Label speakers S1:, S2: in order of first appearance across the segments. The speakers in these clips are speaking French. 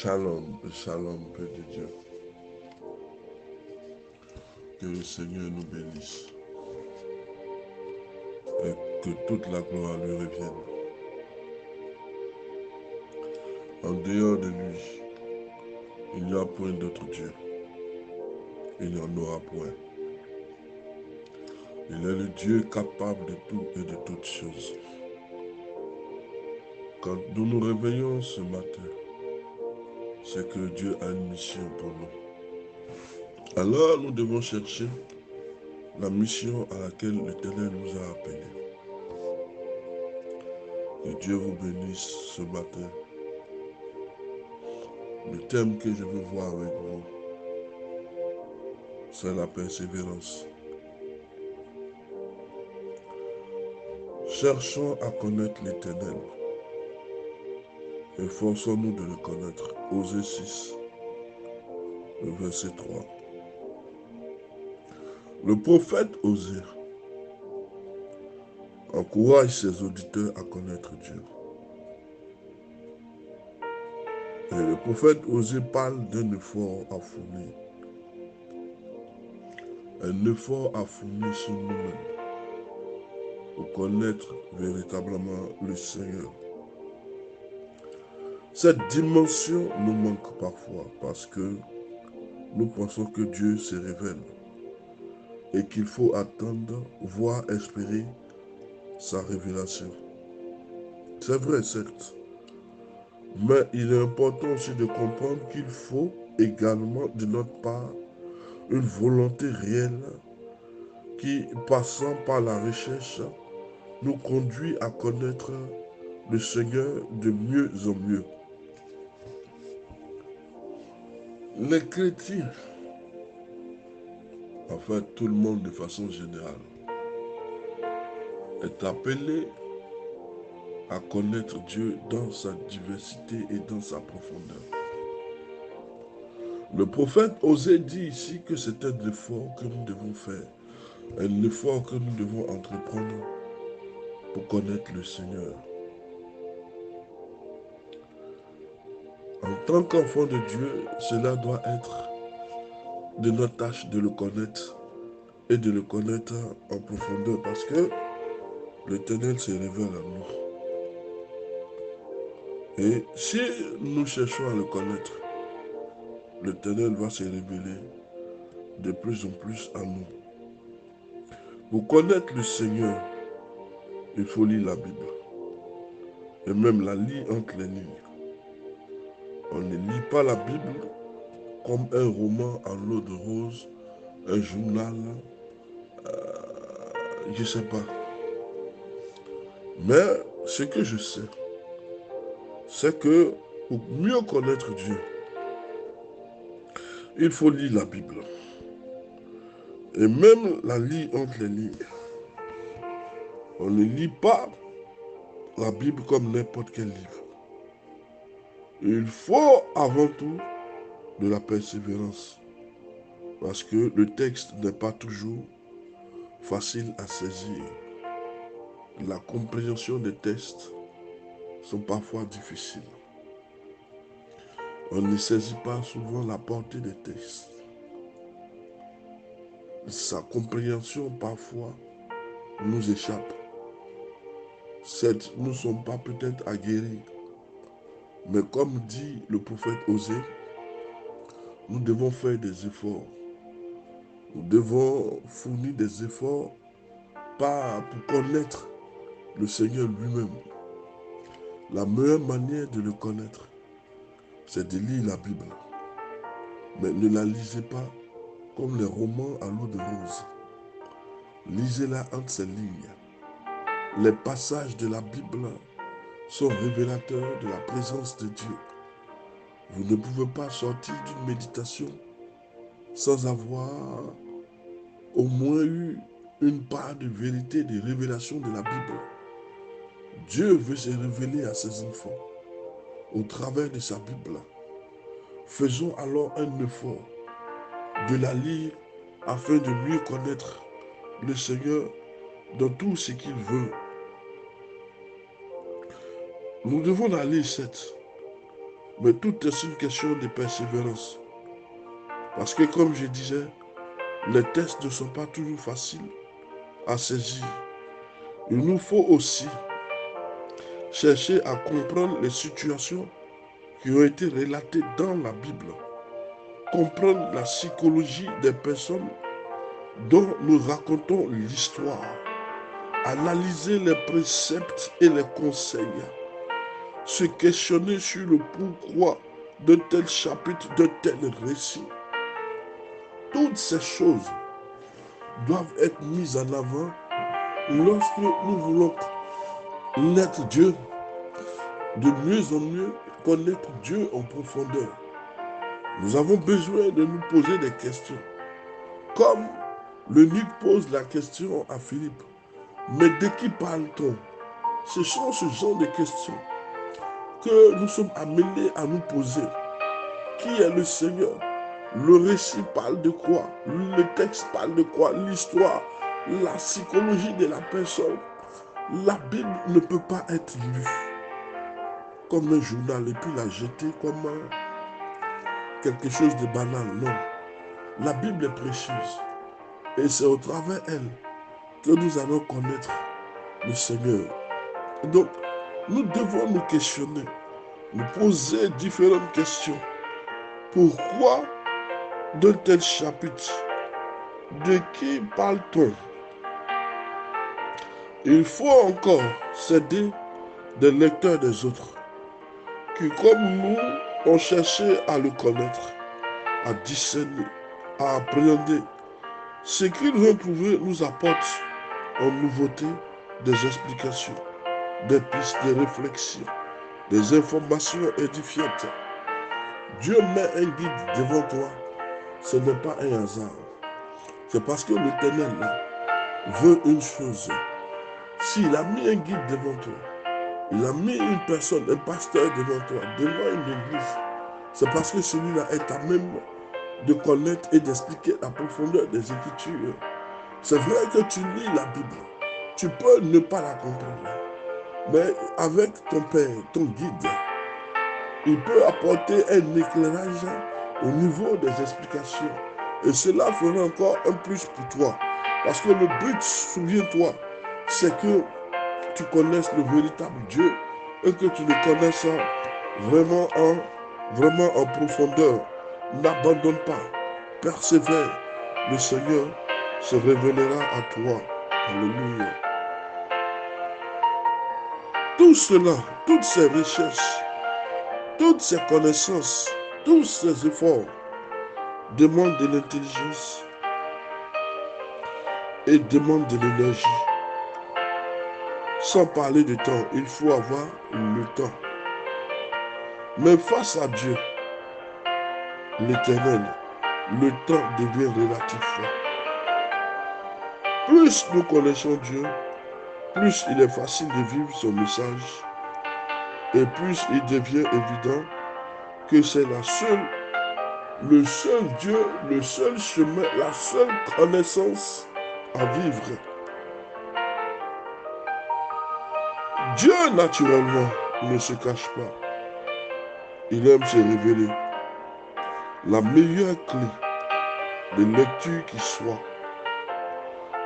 S1: Shalom, shalom, Père de Dieu. Que le Seigneur nous bénisse et que toute la gloire lui revienne. En dehors de lui, il n'y a point d'autre Dieu. Il n'y en aura point. Il est le Dieu capable de tout et de toutes choses. Quand nous nous réveillons ce matin, c'est que Dieu a une mission pour nous. Alors nous devons chercher la mission à laquelle l'Éternel nous a appelés. Que Dieu vous bénisse ce matin. Le thème que je veux voir avec vous, c'est la persévérance. Cherchons à connaître l'Éternel. Efforçons-nous de le connaître. Osée 6, le verset 3. Le prophète Osée encourage ses auditeurs à connaître Dieu. Et le prophète Osée parle d'un effort à fournir. Un effort à fournir sur nous-mêmes pour connaître véritablement le Seigneur. Cette dimension nous manque parfois parce que nous pensons que Dieu se révèle et qu'il faut attendre, voire espérer sa révélation. C'est vrai, certes, mais il est important aussi de comprendre qu'il faut également de notre part une volonté réelle qui, passant par la recherche, nous conduit à connaître le Seigneur de mieux en mieux. Les chrétiens, en fait tout le monde de façon générale, est appelé à connaître Dieu dans sa diversité et dans sa profondeur. Le prophète Osée dit ici que c'est un effort que nous devons faire, un effort que nous devons entreprendre pour connaître le Seigneur. En tant qu'enfant de Dieu, cela doit être de notre tâche de le connaître et de le connaître en profondeur parce que l'Éternel se révèle à nous. Et si nous cherchons à le connaître, l'Éternel va se révéler de plus en plus à nous. Pour connaître le Seigneur, il faut lire la Bible. Et même la lire entre les lignes. On ne lit pas la Bible comme un roman en l'eau de rose, un journal, je ne sais pas. Mais ce que je sais, c'est que pour mieux connaître Dieu, il faut lire la Bible. Et même la lire entre les lignes. On ne lit pas la Bible comme n'importe quel livre. Il faut avant tout de la persévérance. Parce que le texte n'est pas toujours facile à saisir. La compréhension des textes sont parfois difficiles. On ne saisit pas souvent la portée des textes. Sa compréhension parfois nous échappe. Certes, nous ne sommes pas peut-être aguerris, mais comme dit le prophète Osée, nous devons faire des efforts. Nous devons fournir des efforts pour connaître le Seigneur lui-même. La meilleure manière de le connaître, c'est de lire la Bible. Mais ne la lisez pas comme les romans à l'eau de rose. Lisez-la entre ces lignes. Les passages de la Bible sont révélateurs de la présence de Dieu. Vous ne pouvez pas sortir d'une méditation sans avoir au moins eu une part de vérité, de révélation de la Bible. Dieu veut se révéler à ses enfants au travers de sa Bible. Faisons alors un effort de la lire afin de mieux connaître le Seigneur dans tout ce qu'il veut. Nous devons la lire, certes, Mais tout est une question de persévérance. Parce que comme je disais, les tests ne sont pas toujours faciles à saisir. Il nous faut aussi chercher à comprendre les situations qui ont été relatées dans la Bible. Comprendre la psychologie des personnes dont nous racontons l'histoire. Analyser les préceptes et les conseils. Se questionner sur le pourquoi de tel chapitre, de tel récit. Toutes ces choses doivent être mises en avant lorsque nous voulons connaître Dieu, de mieux en mieux connaître Dieu en profondeur. Nous avons besoin de nous poser des questions. Comme l'eunuque pose la question à Philippe. Mais de qui parle-t-on? Ce sont ce genre de questions que nous sommes amenés à nous poser. Qui est le Seigneur? Le récit parle de quoi? Le texte parle de quoi? L'histoire, la psychologie de la personne. La Bible ne peut pas être lue comme un journal et puis la jeter comme quelque chose de banal. Non. La Bible est précieuse. Et c'est au travers d'elle que nous allons connaître le Seigneur. Donc, nous devons nous questionner, nous poser différentes questions. Pourquoi de tel chapitre? De qui parle-t-on? Il faut encore s'aider des lecteurs des autres qui, comme nous, ont cherché à le connaître, à discerner, à appréhender. Ce qu'ils ont trouvé nous apporte en nouveauté des explications, des pistes de réflexion, des informations édifiantes. Dieu met un guide devant toi, ce n'est pas un hasard. C'est parce que l'Éternel veut une chose. S'il a mis un guide devant toi, il a mis une personne, un pasteur devant toi, devant une église, c'est parce que celui-là est à même de connaître et d'expliquer la profondeur des Écritures. C'est vrai que tu lis la Bible, tu peux ne pas la comprendre, mais avec ton Père, ton guide, il peut apporter un éclairage au niveau des explications. Et cela fera encore un plus pour toi. Parce que le but, souviens-toi, c'est que tu connaisses le véritable Dieu et que tu le connaisses vraiment en profondeur. N'abandonne pas, persévère. Le Seigneur se révélera à toi. Alléluia. Tout cela, toutes ces recherches, toutes ces connaissances, tous ces efforts demandent de l'intelligence et demandent de l'énergie. Sans parler de temps, il faut avoir le temps. Mais face à Dieu, l'Éternel, le temps devient relatif. Plus nous connaissons Dieu, plus il est facile de vivre son message et plus il devient évident que c'est le seul Dieu, le seul chemin, la seule connaissance à vivre. Dieu, naturellement, ne se cache pas. Il aime se révéler. La meilleure clé de lecture qui soit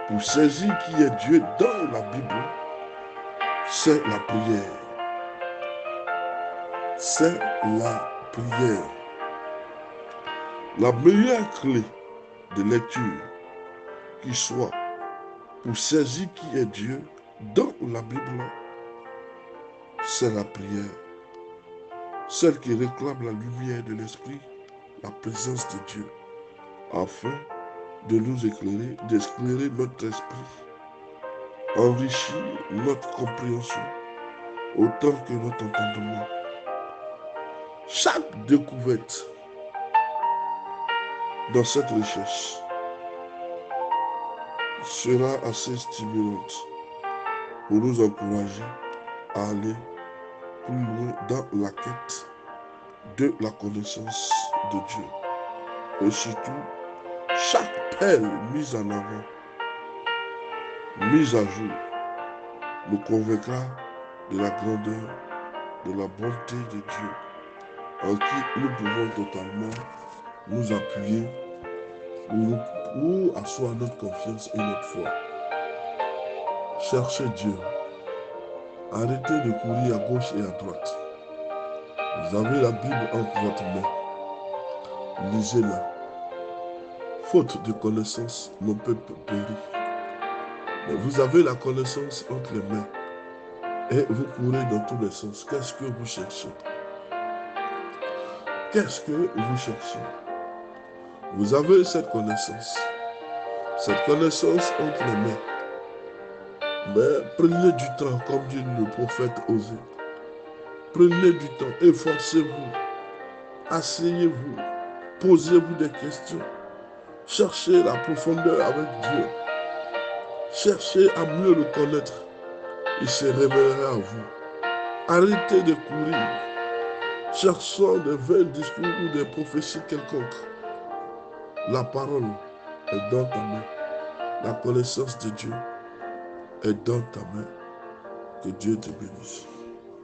S1: pour saisir qui est Dieu dans la Bible, c'est la prière. C'est la prière. La meilleure clé de lecture qui soit pour saisir qui est Dieu dans la Bible, c'est la prière. Celle qui réclame la lumière de l'Esprit, la présence de Dieu, afin de nous éclairer, d'éclairer notre esprit, enrichir notre compréhension, autant que notre entendement. Chaque découverte dans cette recherche sera assez stimulante pour nous encourager à aller plus loin dans la quête de la connaissance de Dieu. Et surtout, chaque perle mise en avant, mise à jour, nous convaincra de la grandeur, de la bonté de Dieu en qui nous pouvons totalement nous appuyer ou asseoir notre confiance et notre foi. Cherchez Dieu. Arrêtez de courir à gauche et à droite. Vous avez la Bible entre votre main. Lisez-la. Faute de connaissance, mon peuple périt. Mais vous avez la connaissance entre les mains et vous courez dans tous les sens. Qu'est-ce que vous cherchez? Qu'est-ce que vous cherchez? Vous avez cette connaissance entre les mains. Mais prenez du temps, comme dit le prophète Osée. Prenez du temps, efforcez-vous, asseyez-vous, posez-vous des questions. Cherchez la profondeur avec Dieu. Cherchez à mieux le connaître. Il se révélera à vous. Arrêtez de courir, cherchant des vains discours ou des prophéties quelconques. La parole est dans ta main. La connaissance de Dieu est dans ta main. Que Dieu te bénisse.